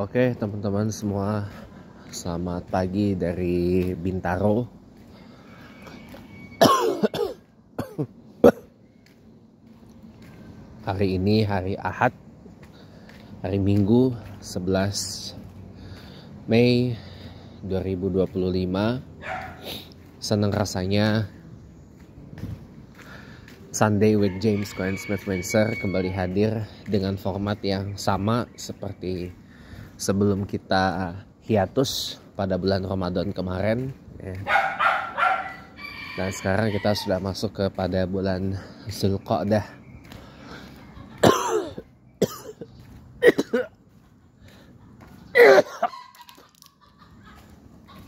Oke teman-teman semua, selamat pagi dari Bintaro. Hari ini hari Ahad, hari Minggu 11 Mei 2025. Senang rasanya Sunday with James Cohen Smith Windsor kembali hadir dengan format yang sama seperti sebelum kita hiatus pada bulan Ramadan kemarin ya. Dan sekarang kita sudah masuk kepada bulan Zulqa'dah.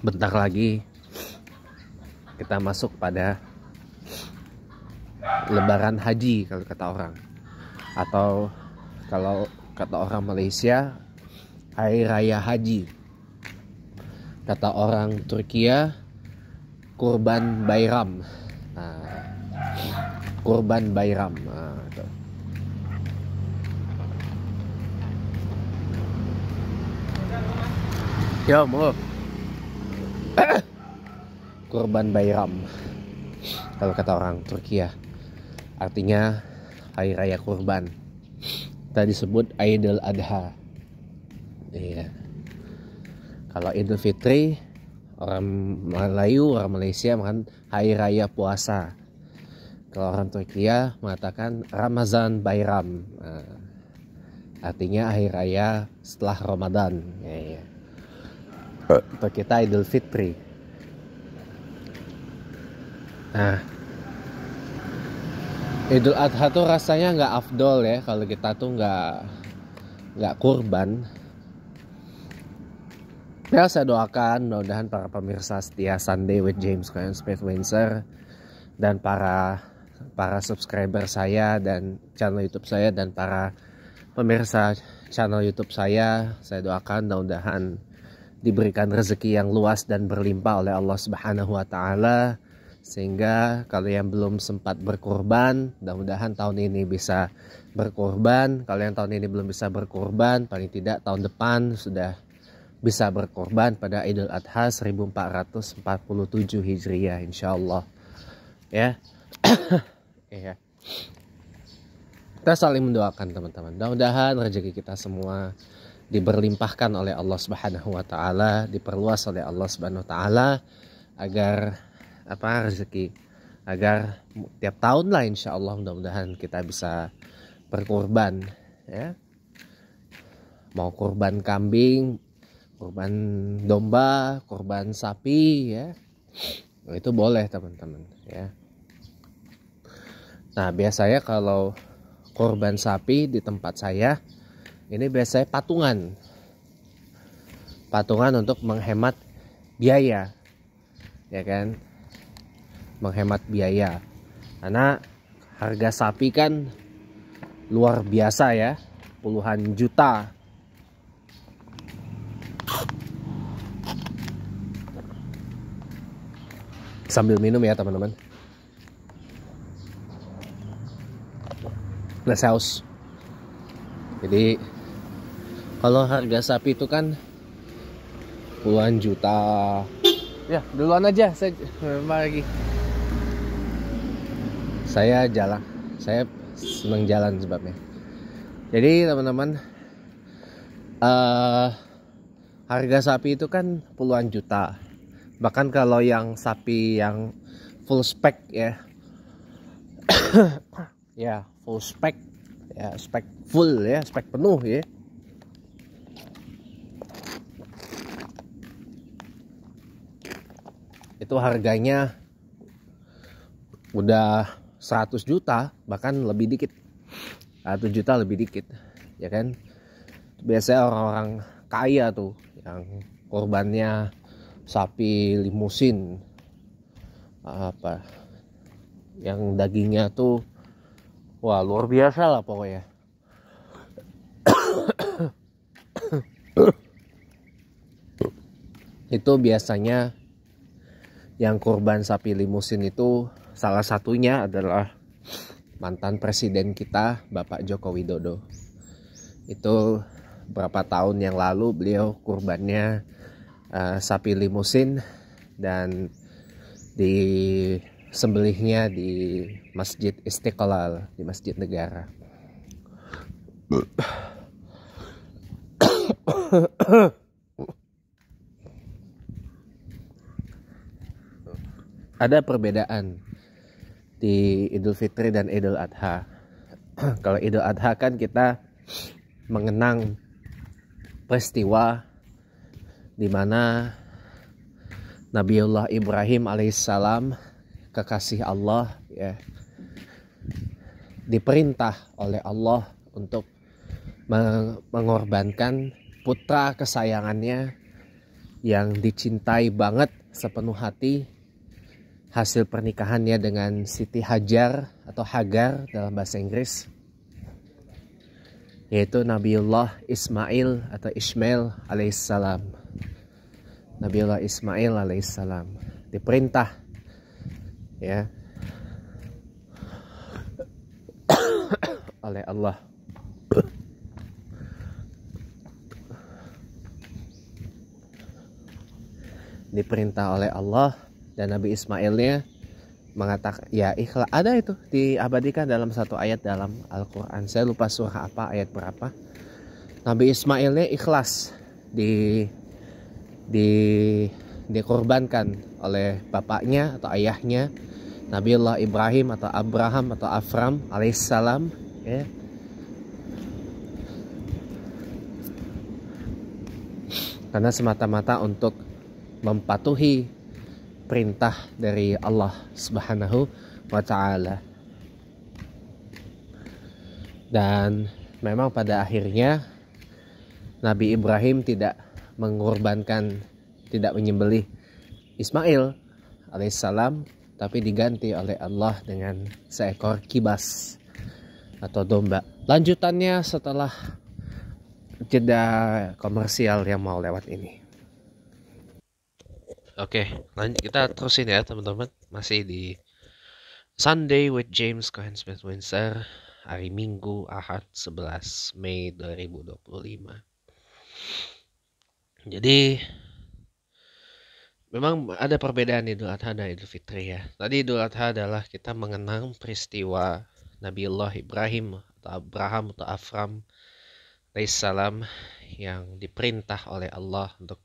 Bentar lagi kita masuk pada Lebaran Haji kalau kata orang, atau kalau kata orang Malaysia Hari Raya Haji, kata orang Turkiya Kurban Bayram. Kurban Bayram. Yo mo. Kurban Bayram kalau kata orang Turkiya, artinya hari raya kurban. Kita disebut Idul Adha. Iya. Kalau Idul Fitri, orang Melayu, orang Malaysia makan hari raya puasa. Kalau orang Turkiya mengatakan Ramazan Bayram, artinya hari raya setelah Ramadan. Iya. Untuk kita Idul Fitri. Nah, Idul Adha tuh rasanya nggak afdol ya kalau kita tuh nggak kurban. Ya, saya doakan mudah-mudahan para pemirsa setia Sunday with James Cohen Smith Windsor dan para subscriber saya dan channel YouTube saya dan para pemirsa channel YouTube saya doakan mudah-mudahan diberikan rezeki yang luas dan berlimpah oleh Allah Subhanahu wa taala, sehingga kalau yang belum sempat berkurban, mudah-mudahan tahun ini bisa berkurban. Kalau yang tahun ini belum bisa berkurban, paling tidak tahun depan sudah bisa berkorban pada Idul Adha 1447 Hijriah insyaallah ya. Ya. Kita saling mendoakan teman-teman. Mudah-mudahan rezeki kita semua diberlimpahkan oleh Allah Subhanahu wa taala, diperluas oleh Allah Subhanahu wa taala agar rezeki, agar tiap tahun lah insyaallah mudah-mudahan kita bisa berkorban ya. Mau kurban kambing, kurban domba, kurban sapi ya, itu boleh teman-teman ya. Nah, biasanya kalau kurban sapi di tempat saya ini biasanya patungan untuk menghemat biaya ya kan, menghemat biaya karena harga sapi kan luar biasa ya, puluhan juta. Sambil minum ya teman-teman. Glass house. Jadi kalau harga sapi itu kan puluhan juta. Ya duluan aja, saya lagi. Saya senang jalan sebabnya. Jadi teman-teman, harga sapi itu kan puluhan juta. Bahkan kalau yang sapi yang full spek ya, ya full spek ya, spek full ya, spek penuh ya, itu harganya udah 100 juta, bahkan lebih dikit, 1 juta lebih dikit ya kan. Biasanya orang-orang kaya tuh yang korbannya sapi limusin, yang dagingnya tuh wah luar biasa lah pokoknya. Itu biasanya yang kurban sapi limusin itu salah satunya adalah mantan presiden kita Bapak Joko Widodo. Itu berapa tahun yang lalu beliau kurbannya sapi limusin dan disembelihnya di Masjid Istiqlal, di Masjid Negara. Ada perbedaan di Idul Fitri dan Idul Adha. Kalau Idul Adha kan kita mengenang peristiwa di mana Nabiullah Ibrahim alaihissalam, kekasih Allah, ya, diperintah oleh Allah untuk mengorbankan putra kesayangannya yang dicintai banget sepenuh hati, hasil pernikahannya dengan Siti Hajar atau Hagar dalam bahasa Inggris, yaitu Nabiullah Ismail atau Ismail alaihissalam. Nabiullah Ismail alaihissalam diperintah, ya, oleh Allah dan Nabi Ismailnya mengatakan, ya ikhlas, ada itu diabadikan dalam satu ayat dalam Al-Quran, saya lupa surah apa, ayat berapa. Nabi Ismailnya ikhlas dikorbankan oleh bapaknya atau ayahnya Nabiullah Ibrahim atau Abraham atau Afram alaihissalam, ya. Karena semata-mata untuk mematuhi perintah dari Allah Subhanahu wa Ta'ala. Dan memang pada akhirnya Nabi Ibrahim tidak menyembelih Ismail alaihissalam, tapi diganti oleh Allah dengan seekor kibas atau domba. Lanjutannya setelah jeda komersial yang mau lewat ini. Oke, lanjut, kita terusin ya teman-teman. Masih di Sunday with James Cohen Smith Windsor, hari Minggu Ahad 11 Mei 2025. Jadi memang ada perbedaan Idul Adha dan Idul Fitri, ya. Tadi Idul Adha adalah kita mengenang peristiwa Nabiullah Ibrahim atau Abraham atau Afram alaihissalam yang diperintah oleh Allah untuk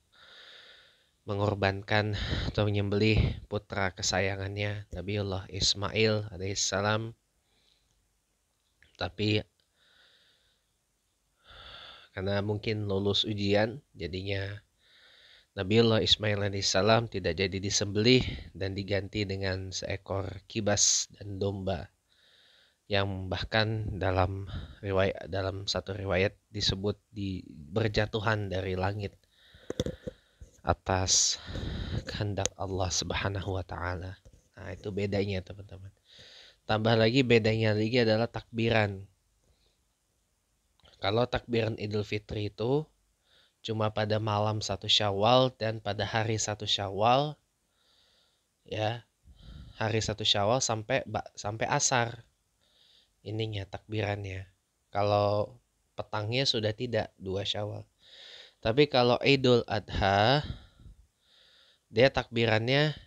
mengorbankan atau menyembelih putra kesayangannya Nabiullah Ismail alaihissalam. Tapi karena mungkin lulus ujian, jadinya Nabiullah Ismail alaihissalam tidak jadi disembelih dan diganti dengan seekor kibas dan domba, yang bahkan dalam satu riwayat disebut berjatuhan dari langit atas kehendak Allah Subhanahu wa Ta'ala. Nah, itu bedanya teman-teman. Tambah lagi, bedanya lagi adalah takbiran. Kalau takbiran Idul Fitri itu cuma pada malam 1 Syawal dan pada hari 1 Syawal, ya, hari 1 Syawal sampai asar ininya takbirannya. Kalau petangnya sudah tidak 2 Syawal. Tapi kalau Idul Adha, dia takbirannya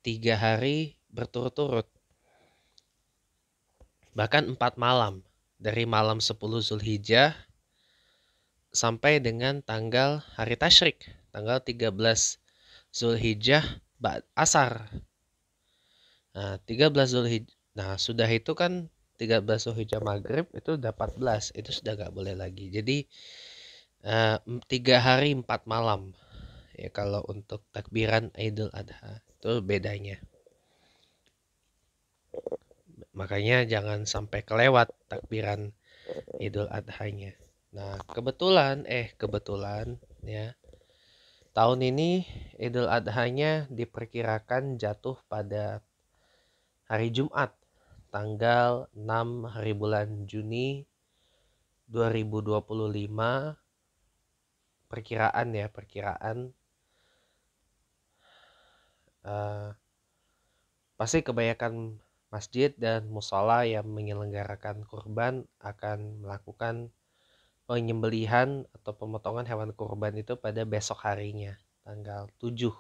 3 hari berturut-turut. Bahkan 4 malam. Dari malam 10 Zulhijjah sampai dengan tanggal hari tasyrik, tanggal 13 Zulhijjah asar. Nah, 13 Zulhijjah. Nah, sudah itu kan 13 Zulhijjah maghrib itu udah 14, itu sudah gak boleh lagi. Jadi 3 hari 4 malam, ya, kalau untuk takbiran Idul Adha. Itu bedanya. Makanya jangan sampai kelewat takbiran Idul Adha-nya. Nah, kebetulan ya, tahun ini Idul Adha-nya diperkirakan jatuh pada hari Jumat, tanggal 6 hari bulan Juni 2025. Perkiraan. Pasti kebanyakan masjid dan musola yang menyelenggarakan kurban akan melakukan penyembelihan atau pemotongan hewan kurban itu pada besok harinya, tanggal 7.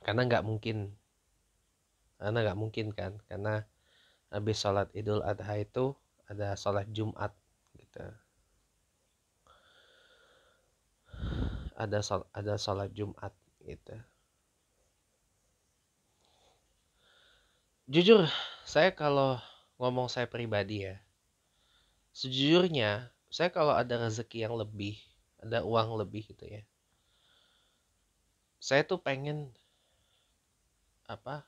Karena nggak mungkin kan, karena habis sholat Idul Adha itu ada sholat Jumat gitu. Ada sholat Jumat gitu. Jujur, saya kalau ngomong saya pribadi ya, sejujurnya saya kalau ada rezeki yang lebih, ada uang lebih gitu ya, saya tuh pengen apa,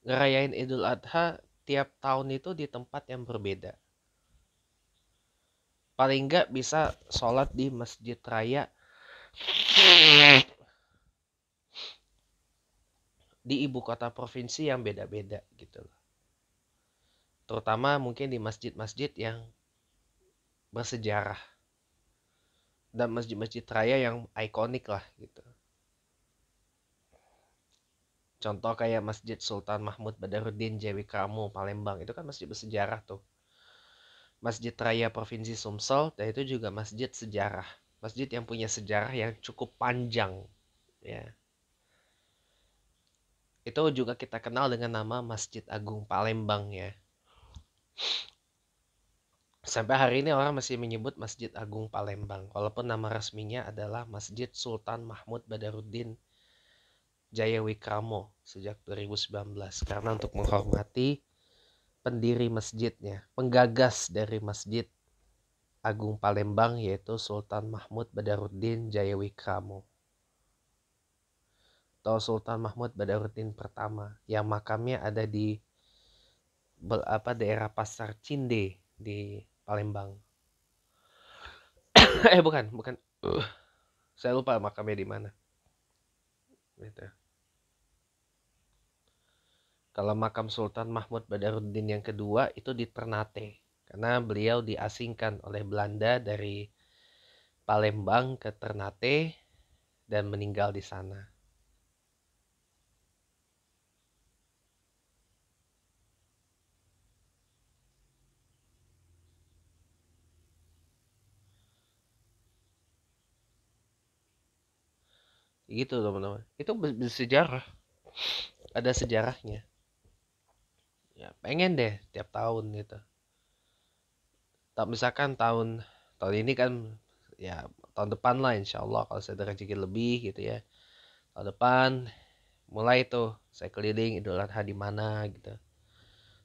ngerayain Idul Adha tiap tahun itu di tempat yang berbeda. Paling nggak bisa sholat di masjid raya di ibu kota provinsi yang beda-beda gitu loh. Terutama mungkin di masjid-masjid yang bersejarah dan masjid-masjid raya yang ikonik lah gitu. Contoh kayak Masjid Sultan Mahmud Badarudin Jawi Kamu Palembang, itu kan masjid bersejarah tuh. Masjid Raya Provinsi Sumsel, dan itu juga masjid sejarah. Masjid yang punya sejarah yang cukup panjang ya. Itu juga kita kenal dengan nama Masjid Agung Palembang ya. Sampai hari ini orang masih menyebut Masjid Agung Palembang, walaupun nama resminya adalah Masjid Sultan Mahmud Badarudin Jaya Wikramo sejak 2019. Karena untuk menghormati pendiri masjidnya, penggagas dari Masjid Agung Palembang, yaitu Sultan Mahmud Badarudin Jaya Wikramo atau Sultan Mahmud Badarudin pertama, yang makamnya ada di daerah Pasar Cinde di Palembang. Bukan. Saya lupa makamnya di mana. Gitu. Kalau makam Sultan Mahmud Badarudin yang kedua itu di Ternate, karena beliau diasingkan oleh Belanda dari Palembang ke Ternate dan meninggal di sana. Gitu teman-teman. Itu bersejarah, ada sejarahnya. Ya pengen deh tiap tahun gitu. Tak misalkan tahun ini kan ya tahun depan lah insya Allah kalau saya ada rezeki lebih gitu ya. Tahun depan mulai tuh saya keliling Idul Adha di mana gitu.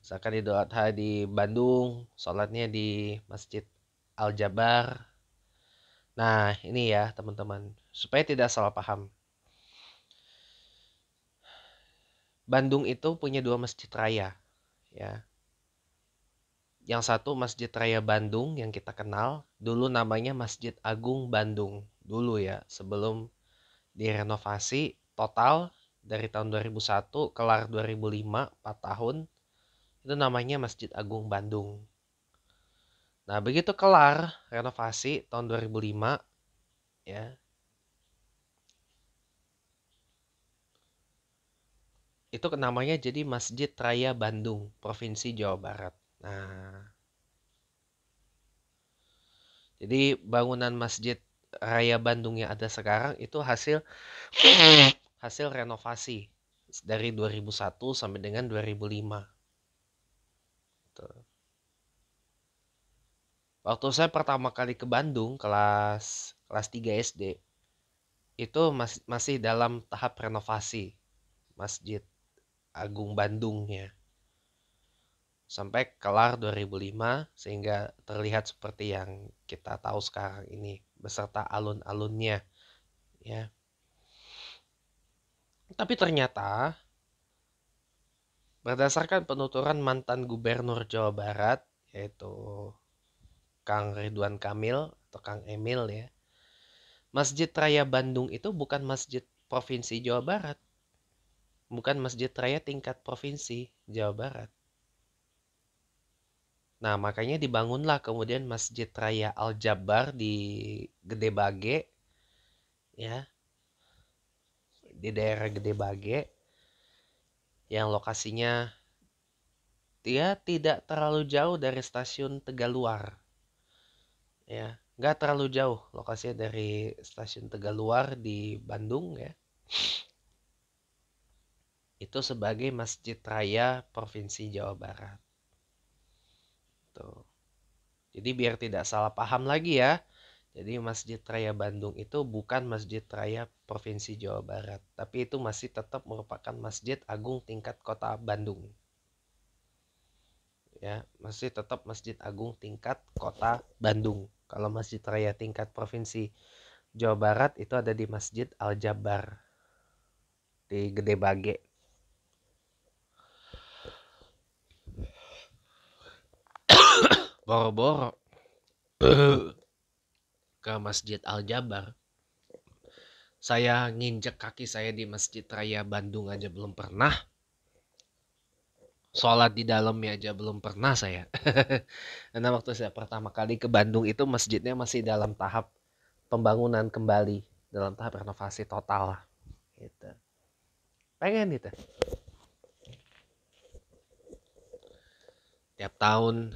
Misalkan Idul Adha di Bandung, sholatnya di Masjid Al Jabar. Nah ini ya teman-teman, supaya tidak salah paham. Bandung itu punya dua masjid raya ya. Yang satu Masjid Raya Bandung yang kita kenal, dulu namanya Masjid Agung Bandung. Dulu ya, sebelum direnovasi total dari tahun 2001 kelar 2005, 4 tahun, itu namanya Masjid Agung Bandung. Nah, begitu kelar renovasi tahun 2005 ya, itu namanya jadi Masjid Raya Bandung, Provinsi Jawa Barat. Nah, jadi bangunan Masjid Raya Bandung yang ada sekarang itu hasil renovasi dari 2001 sampai dengan 2005. Tuh. Waktu saya pertama kali ke Bandung kelas 3 SD, itu masih dalam tahap renovasi Masjid Agung Bandungnya. Sampai kelar 2005 sehingga terlihat seperti yang kita tahu sekarang ini beserta alun-alunnya ya. Tapi ternyata berdasarkan penuturan mantan gubernur Jawa Barat yaitu Kang Ridwan Kamil atau Kang Emil ya, Masjid Raya Bandung itu bukan masjid provinsi Jawa Barat, bukan masjid raya tingkat provinsi Jawa Barat. Nah, makanya dibangunlah kemudian Masjid Raya Al Jabar di Gede Bage ya, di daerah Gede Bage yang lokasinya dia tidak terlalu jauh dari stasiun Tegaluar. ya. Nggak terlalu jauh lokasinya dari stasiun Tegaluar di Bandung ya. Itu sebagai Masjid Raya Provinsi Jawa Barat. Tuh. Jadi biar tidak salah paham lagi ya. Jadi Masjid Raya Bandung itu bukan Masjid Raya Provinsi Jawa Barat, tapi itu masih tetap merupakan Masjid Agung tingkat Kota Bandung. Ya, masih tetap Masjid Agung tingkat Kota Bandung. Kalau Masjid Raya tingkat Provinsi Jawa Barat itu ada di Masjid Al-Jabar di Gede Bage. Boro-boro ke Masjid Al-Jabar. Saya nginjek kaki saya di Masjid Raya Bandung aja belum pernah. Sholat di dalamnya aja belum pernah saya. Karena waktu saya pertama kali ke Bandung itu masjidnya masih dalam tahap pembangunan kembali, dalam tahap renovasi total. Gitu. Pengen gitu. Tiap tahun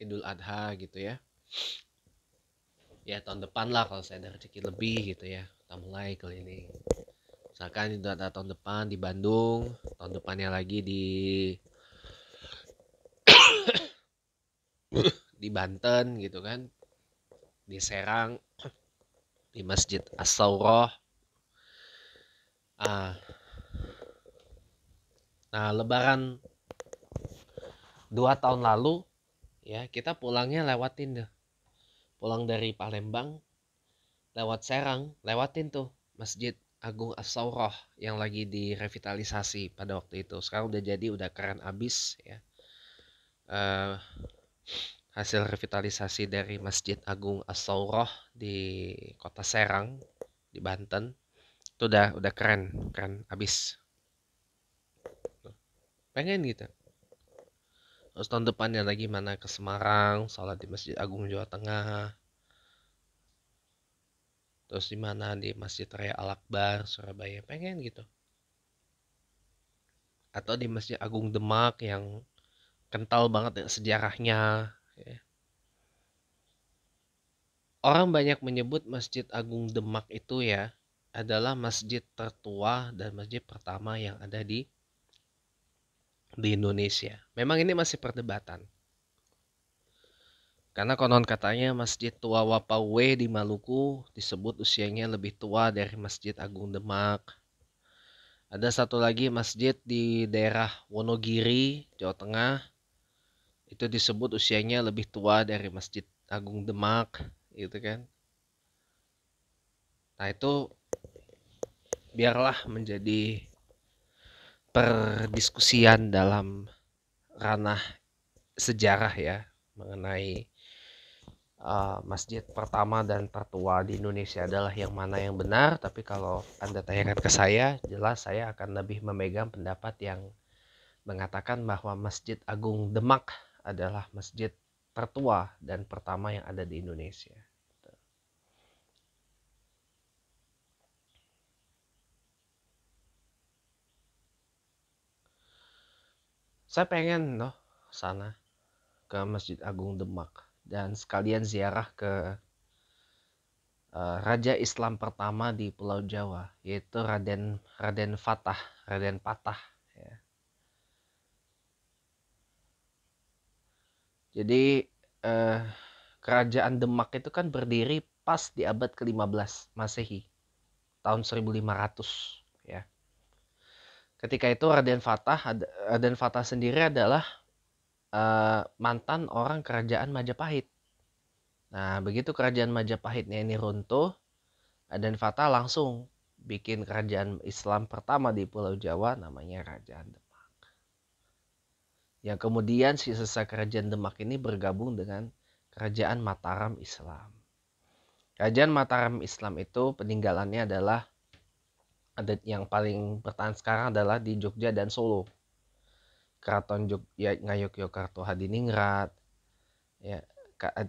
Idul Adha gitu ya. Ya tahun depan lah kalau saya ada rezeki lebih gitu ya. Kita mulai keliling. Misalkan Idul Adha tahun depan di Bandung, tahun depannya lagi di Banten gitu kan, di Serang, di Masjid As-Saurah. Nah, Lebaran 2 tahun lalu ya kita pulangnya lewatin deh, pulang dari Palembang lewat Serang, lewatin tuh Masjid Agung As-Saurah yang lagi direvitalisasi pada waktu itu. Sekarang udah jadi, udah keren abis ya. Eh, Hasil revitalisasi dari Masjid Agung As-Saurah di Kota Serang di Banten itu udah keren keren abis. Pengen gitu. Terus tahun depannya lagi mana ke Semarang, sholat di Masjid Agung Jawa Tengah. Terus di mana di Masjid Raya Al-Akbar Surabaya, pengen gitu. Atau di Masjid Agung Demak yang kental banget ya sejarahnya. Ya. Orang banyak menyebut Masjid Agung Demak itu ya adalah masjid tertua dan masjid pertama yang ada di Indonesia. Memang ini masih perdebatan. Karena konon katanya Masjid Tua Wapawe di Maluku disebut usianya lebih tua dari Masjid Agung Demak. Ada satu lagi masjid di daerah Wonogiri, Jawa Tengah. Itu disebut usianya lebih tua dari Masjid Agung Demak, gitu kan. Nah, itu biarlah menjadi perdiskusian dalam ranah sejarah ya mengenai masjid pertama dan tertua di Indonesia adalah yang mana yang benar. Tapi kalau Anda tanyakan ke saya, jelas saya akan lebih memegang pendapat yang mengatakan bahwa Masjid Agung Demak adalah masjid tertua dan pertama yang ada di Indonesia. Saya pengen loh sana ke Masjid Agung Demak dan sekalian ziarah ke Raja Islam pertama di Pulau Jawa, yaitu Raden Fatah, Raden Patah. Ya. Jadi kerajaan Demak itu kan berdiri pas di abad ke-15 Masehi, tahun 1500 ya. Ketika itu Raden Fatah sendiri adalah mantan orang kerajaan Majapahit. Nah, begitu kerajaan Majapahitnya ini runtuh, Raden Fatah langsung bikin kerajaan Islam pertama di Pulau Jawa namanya Kerajaan Demak. Yang kemudian sisa kerajaan Demak ini bergabung dengan Kerajaan Mataram Islam. Kerajaan Mataram Islam itu peninggalannya adalah adat yang paling bertahan sekarang adalah di Jogja dan Solo. Keraton Ngayogyakarta Hadiningrat, ya,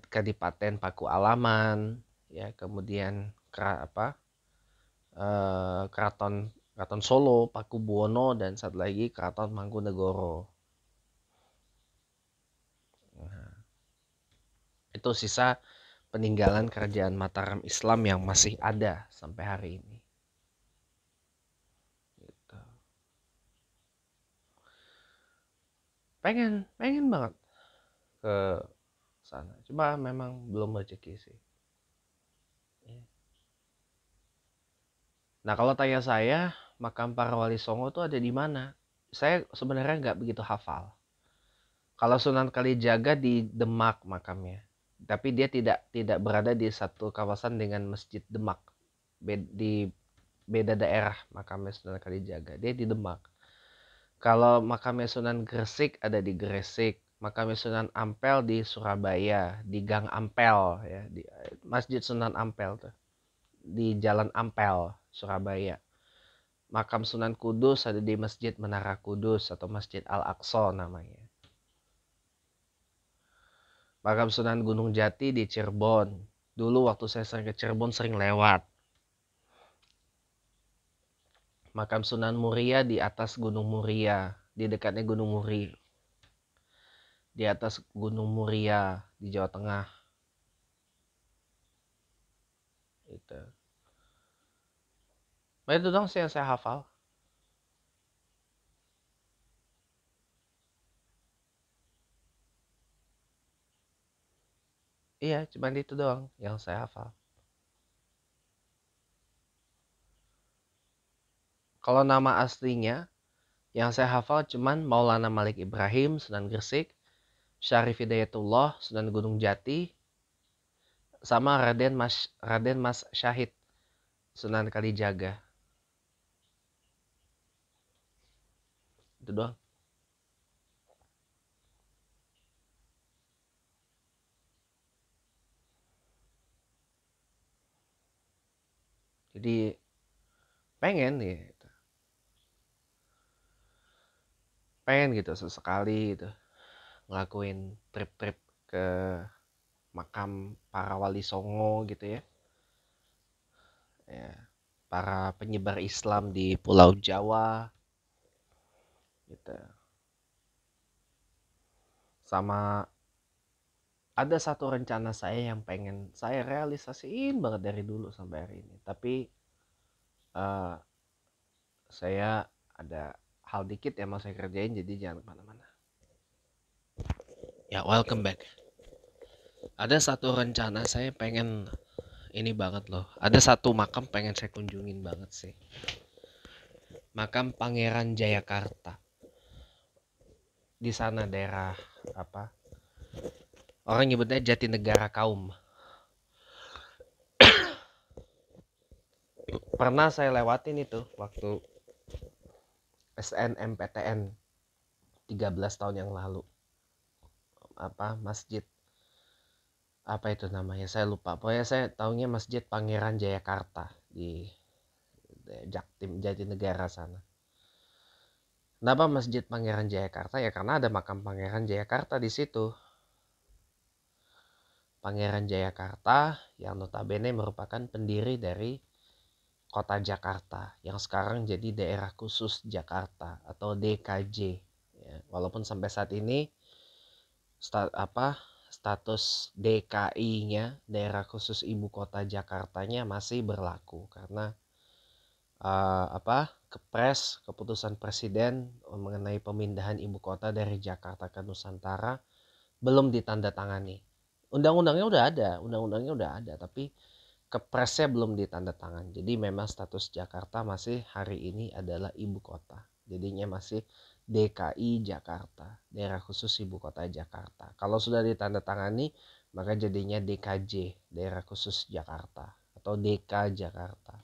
Kadipaten Paku Alaman, ya, kemudian Keraton Solo, Paku Buwono, dan satu lagi Keraton Mangkunegoro. Nah, Itu sisa peninggalan kerajaan Mataram Islam yang masih ada sampai hari ini. Gitu. Pengen banget ke sana. Cuma memang belum rezeki sih. Nah, kalau tanya saya, makam para wali Songo itu ada di mana? Saya sebenarnya nggak begitu hafal. Kalau Sunan Kalijaga di Demak makamnya, tapi dia tidak berada di satu kawasan dengan Masjid Demak. Di beda daerah makamnya Sunan Kalijaga. Dia di Demak. Kalau makamnya Sunan Gresik ada di Gresik. Makamnya Sunan Ampel di Surabaya, di Gang Ampel ya, di Masjid Sunan Ampel tuh, di Jalan Ampel, Surabaya. Makam Sunan Kudus ada di Masjid Menara Kudus atau Masjid Al-Aqsa namanya. Makam Sunan Gunung Jati di Cirebon. Dulu waktu saya sering ke Cirebon sering lewat. Makam Sunan Muria di atas Gunung Muria, di dekatnya Gunung Muri. Di atas Gunung Muria di Jawa Tengah. Itu. Nah, itu dong yang saya hafal. Iya, cuma itu doang yang saya hafal. Kalau nama aslinya yang saya hafal cuman Maulana Malik Ibrahim, Sunan Gresik, Syarif Hidayatullah, Sunan Gunung Jati, sama Raden Mas Syahid, Sunan Kalijaga. Itu doang. Jadi pengen nih, pengen gitu sesekali gitu ngelakuin trip-trip ke makam para wali Songo gitu ya. Ya, para penyebar Islam di Pulau Jawa gitu. Sama ada satu rencana saya yang pengen saya realisasiin banget dari dulu sampai hari ini. Tapi uh, saya ada hal dikit yang mau saya kerjain, jadi jangan kemana-mana. Ya, welcome back. Ada satu rencana saya pengen ini banget loh. Ada satu makam pengen saya kunjungin banget sih. Makam Pangeran Jayakarta. Di sana daerah apa? Orang nyebutnya Jatinegara Kaum. Pernah saya lewatin itu waktu SNMPTN 13 tahun yang lalu. Apa masjid apa itu namanya saya lupa, pokoknya saya tahunya Masjid Pangeran Jayakarta di Jaktim Jatinegara sana. Kenapa Masjid Pangeran Jayakarta? Ya karena ada makam Pangeran Jayakarta di situ. Pangeran Jayakarta yang notabene merupakan pendiri dari kota Jakarta yang sekarang jadi daerah khusus Jakarta atau DKJ ya, walaupun sampai saat ini status DKI-nya daerah khusus ibu kota Jakartanya masih berlaku karena Kepres keputusan presiden mengenai pemindahan ibu kota dari Jakarta ke Nusantara belum ditandatangani. Undang-undangnya udah ada, tapi Kepresnya belum ditandatangan. Jadi memang status Jakarta masih hari ini adalah ibu kota. Jadinya masih DKI Jakarta, daerah khusus ibu kota Jakarta. Kalau sudah ditandatangani, maka jadinya DKJ, daerah khusus Jakarta atau DK Jakarta.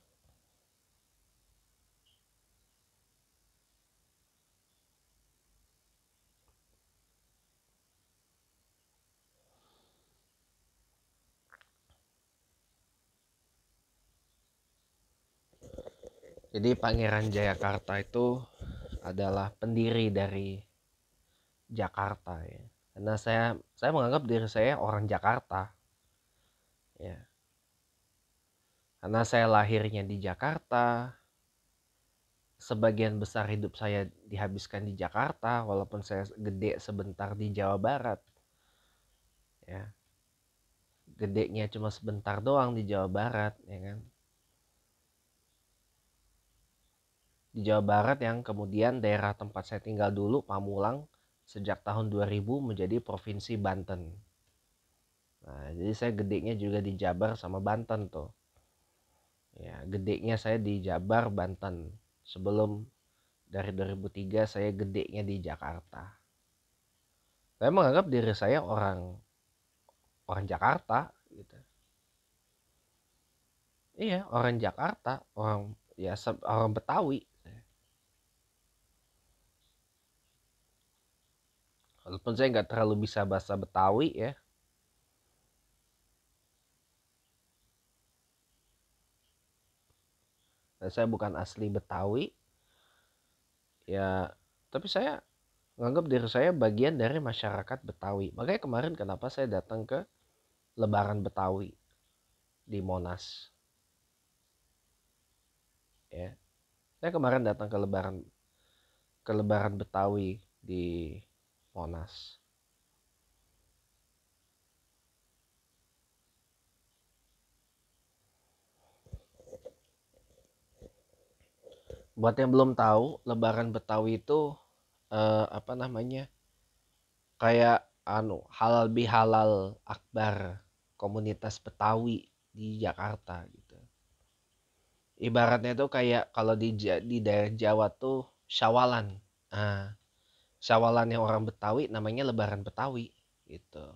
Jadi Pangeran Jayakarta itu adalah pendiri dari Jakarta ya. Karena saya menganggap diri saya orang Jakarta. Ya. Karena saya lahirnya di Jakarta, sebagian besar hidup saya dihabiskan di Jakarta, walaupun saya gede sebentar di Jawa Barat. Ya. gedenya cuma sebentar doang di Jawa Barat, ya kan? Di Jawa Barat yang kemudian daerah tempat saya tinggal dulu, Pamulang, sejak tahun 2000 menjadi Provinsi Banten. Nah, jadi saya gedenya juga di Jabar sama Banten tuh. Ya, gedenya saya di Jabar, Banten. Sebelum dari 2003 saya gedenya di Jakarta. Saya menganggap diri saya orang orang Jakarta gitu. Iya, orang Jakarta, orang ya orang Betawi. Walaupun saya nggak terlalu bisa bahasa Betawi ya. Dan saya bukan asli Betawi. Ya, tapi saya menganggap diri saya bagian dari masyarakat Betawi. Makanya kemarin kenapa saya datang ke Lebaran Betawi di Monas. Ya, saya kemarin datang ke Lebaran Betawi di Monas. Buat yang belum tahu, Lebaran Betawi itu apa namanya? Kayak halal bihalal akbar komunitas Betawi di Jakarta gitu. Ibaratnya tuh kayak kalau di daerah Jawa tuh Syawalan. Nah, Syawalan yang orang Betawi namanya Lebaran Betawi gitu.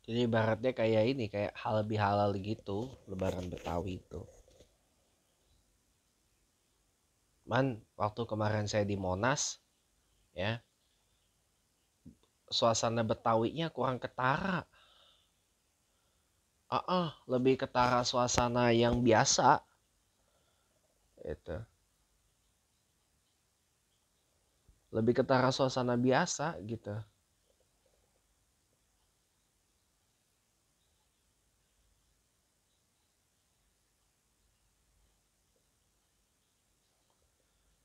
Jadi ibaratnya kayak ini, kayak halal bihalal gitu, Lebaran Betawi itu. Man, waktu kemarin saya di Monas, ya, suasana Betawinya kurang ketara. Lebih ketara suasana yang biasa. Itu. Lebih ketara suasana biasa gitu.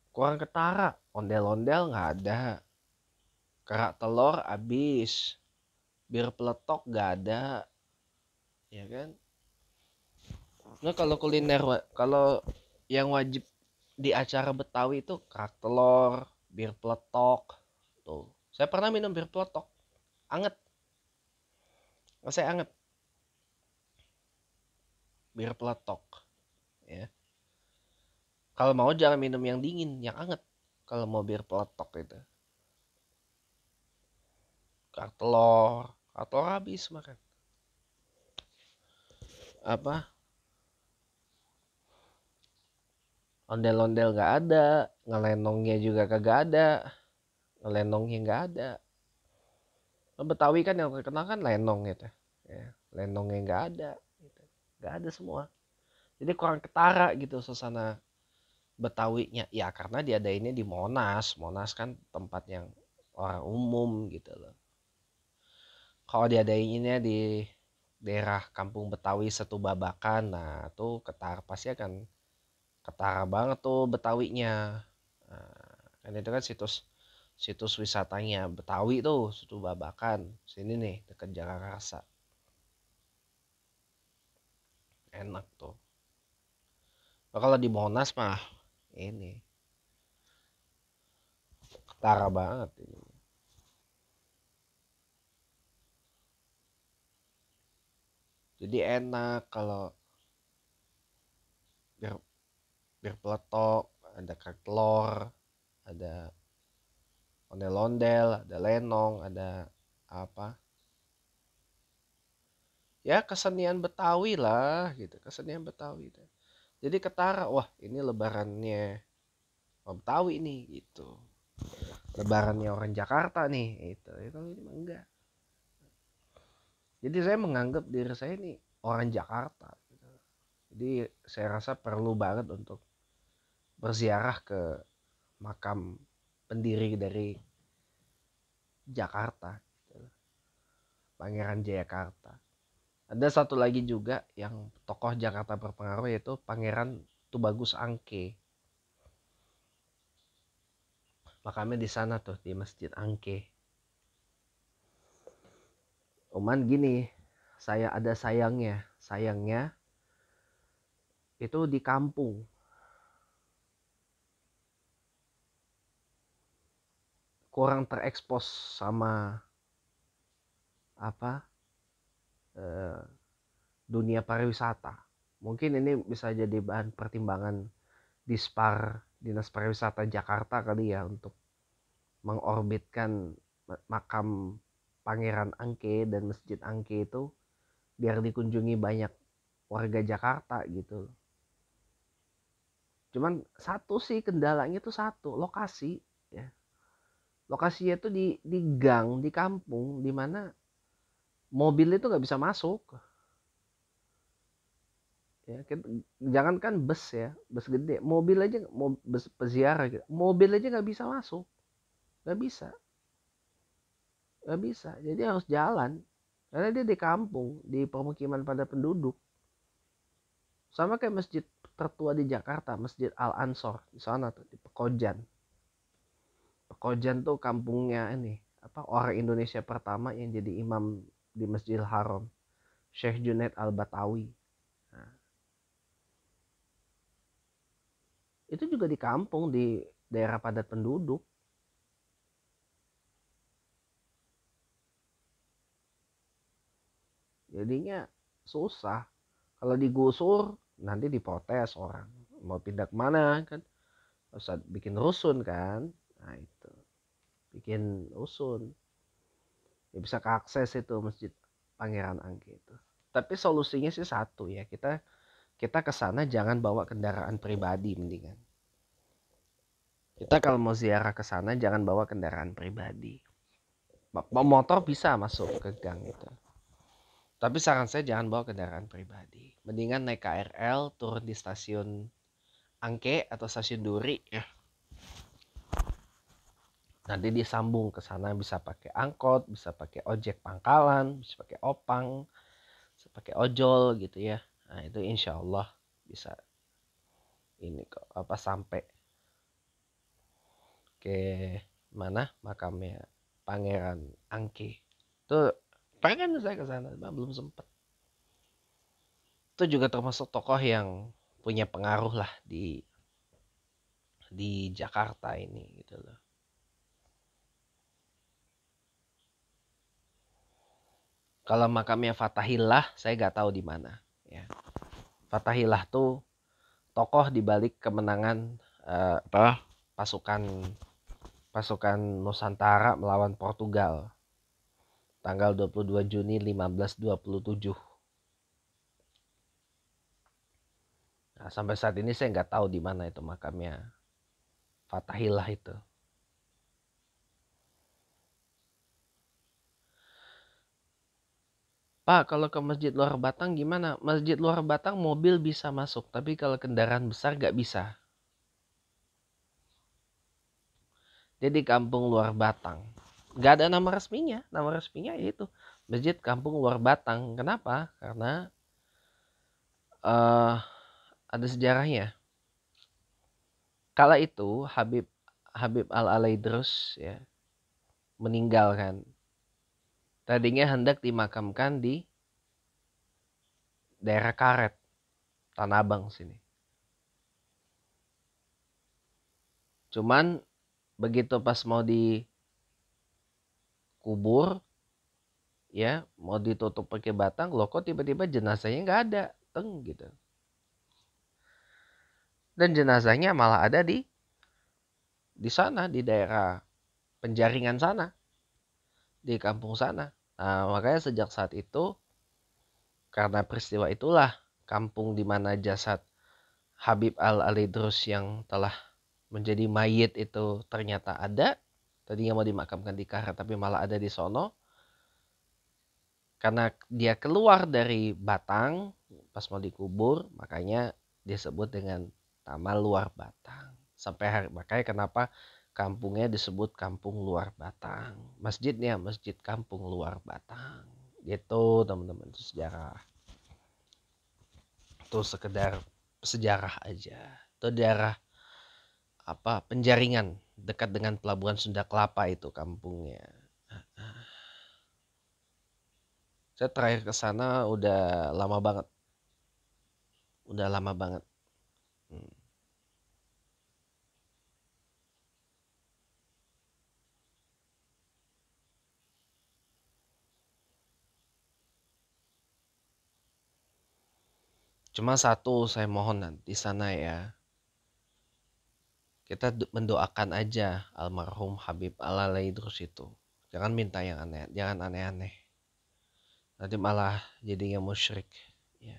Kurang ketara, ondel-ondel nggak ada, kerak telur habis, bir peletok nggak ada, ya kan? Nah kalau kuliner, kalau yang wajib di acara Betawi itu kerak telur, bir peletok, tuh. Saya pernah minum bir peletok, anget, saya anget, bir peletok, ya. Kalau mau jangan minum yang dingin, yang anget. Kalau mau bir peletok itu, kerak telur habis makan. Apa? Ondel-ondel nggak ada, ngelenongnya juga kagak ada, ngelenongnya nggak ada. Betawi kan yang terkenal kan lenong gitu, ya, lenongnya nggak ada, gitu. Nggak ada semua. Jadi kurang ketara gitu suasana Betawinya. Ya karena diadainnya di Monas, Monas kan tempat yang orang umum gitu loh. Kalau diadainnya di daerah Kampung Betawi Setubabakan, nah tuh ketara pasti akan ketara banget tuh Betawinya. Nah, kan itu kan situs situs wisatanya Betawi tuh, Situ Babakan. Sini nih dekat Jakarta. Enak tuh. Nah, kalau di Monas mah ini ketara banget ini. Jadi enak kalau bir, bir peletok, ada kerak telur, ada ondel-ondel, ada lenong, ada apa? Ya kesenian Betawi lah gitu, kesenian Betawi. Jadi ketara, wah ini lebarannya orang Betawi nih gitu. Lebarannya orang Jakarta nih itu. Ya, kalau ini mah enggak. Jadi saya menganggap diri saya ini orang Jakarta gitu. Jadi saya rasa perlu banget untuk berziarah ke makam pendiri dari Jakarta gitu. Pangeran Jayakarta. Ada satu lagi juga yang tokoh Jakarta berpengaruh, yaitu Pangeran Tubagus Angke. Makamnya di sana tuh, di Masjid Angke. Cuman gini, ada sayangnya. Sayangnya itu di kampung. Kurang terekspos sama apa dunia pariwisata. Mungkin ini bisa jadi bahan pertimbangan Dinas Pariwisata Jakarta kali ya, untuk mengorbitkan makam Pangeran Angke dan Masjid Angke itu biar dikunjungi banyak warga Jakarta gitu. Cuman satu sih kendalanya tuh satu, lokasi ya. Lokasinya tuh di gang, di kampung, di mana mobil itu nggak bisa masuk. Ya, jangankan bus ya, bus gede, mobil aja, bus peziarah gitu, mobil aja nggak bisa masuk, nggak bisa, nggak bisa. Jadi harus jalan, karena dia di kampung, di permukiman pada penduduk. Sama kayak masjid tertua di Jakarta, Masjid Al Ansor di sana tuh, di Pekojan. Pekojan tuh kampungnya ini apa, orang Indonesia pertama yang jadi imam di Masjidil Haram, Syekh Junaid Al Batawi. Nah, itu juga di kampung, di daerah padat penduduk. Jadinya susah. Kalau digusur nanti diprotes orang, mau pindah kemana kan, usah bikin rusun kan. Nah itu bikin rusun ya, bisa keakses itu Masjid Pangeran Angke itu. Tapi solusinya sih satu ya, kita kesana jangan bawa kendaraan pribadi. Mendingan kita kalau mau ziarah kesana jangan bawa kendaraan pribadi. Motor bisa masuk ke gang itu, tapi saran saya jangan bawa kendaraan pribadi. Mendingan naik KRL, turun di stasiun Angke atau stasiun Duri ya. Nanti disambung ke sana, bisa pakai angkot, bisa pakai ojek pangkalan, bisa pakai opang, bisa pakai ojol gitu ya. Nah itu insya Allah bisa ini kok apa, sampai ke mana makamnya Pangeran Angke. Tuh pengen saya ke sana, belum sempat. Itu juga termasuk tokoh yang punya pengaruh lah di Jakarta ini gitu loh. Kalau makamnya Fathahillah saya nggak tahu di mana ya. Fathahillah tuh tokoh di balik kemenangan pasukan Nusantara melawan Portugal tanggal 22 Juni 1527. Nah, sampai saat ini saya nggak tahu di mana itu makamnya Fathahillah itu. Pak, kalau ke Masjid Luar Batang gimana? Masjid Luar Batang mobil bisa masuk, tapi kalau kendaraan besar nggak bisa. Jadi Kampung Luar Batang. Nggak ada nama resminya. Nama resminya yaitu Masjid Kampung Luar Batang. Kenapa? Karena ada sejarahnya. Kala itu Habib Al-Alaidrus ya meninggal kan. Tadinya hendak dimakamkan di daerah Karet, Tanah Abang sini. Cuman begitu pas mau dikubur ya, mau ditutup pakai batang, loh kok tiba-tiba jenazahnya nggak ada, teng gitu. Dan jenazahnya malah ada di sana, di daerah Penjaringan sana, di kampung sana. Nah, makanya sejak saat itu, karena peristiwa itulah, kampung di mana jasad Habib Al-Alaidrus yang telah menjadi mayit itu ternyata ada. Tadinya mau dimakamkan di Karet, tapi malah ada di sono. Karena dia keluar dari Batang pas mau dikubur, makanya disebut dengan nama Luar Batang. Sampai makanya kenapa kampungnya disebut Kampung Luar Batang. Masjidnya Masjid Kampung Luar Batang. Gitu teman-teman, itu sejarah. Itu sekedar sejarah aja. Itu daerah Penjaringan, dekat dengan pelabuhan Sunda Kelapa itu kampungnya. Saya terakhir ke sana udah lama banget. Udah lama banget. Hmm. Cuma satu saya mohon nanti di sana ya. Kita mendoakan aja almarhum Habib Alalay terus itu. Jangan minta yang aneh, jangan aneh-aneh. Nanti malah jadinya musyrik. Ya.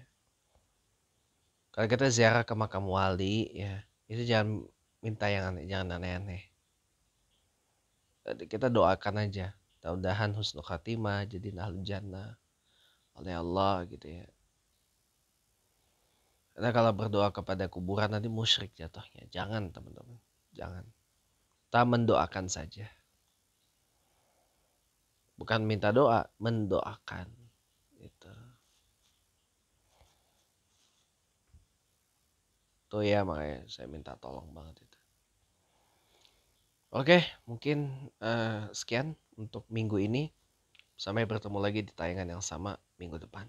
Kalau kita ziarah ke makam wali, ya itu jangan minta yang aneh, jangan aneh-aneh. Kita doakan aja. Mudah-mudahan husnul khatimah, jadi ahlul jannah oleh Allah gitu ya. Karena kalau berdoa kepada kuburan nanti musyrik jatuhnya. Jangan teman-teman, jangan. Kita mendoakan saja. Bukan minta doa, mendoakan. Gitu. Tuh ya makanya saya minta tolong banget itu. Oke, mungkin sekian untuk minggu ini. Sampai bertemu lagi di tayangan yang sama minggu depan.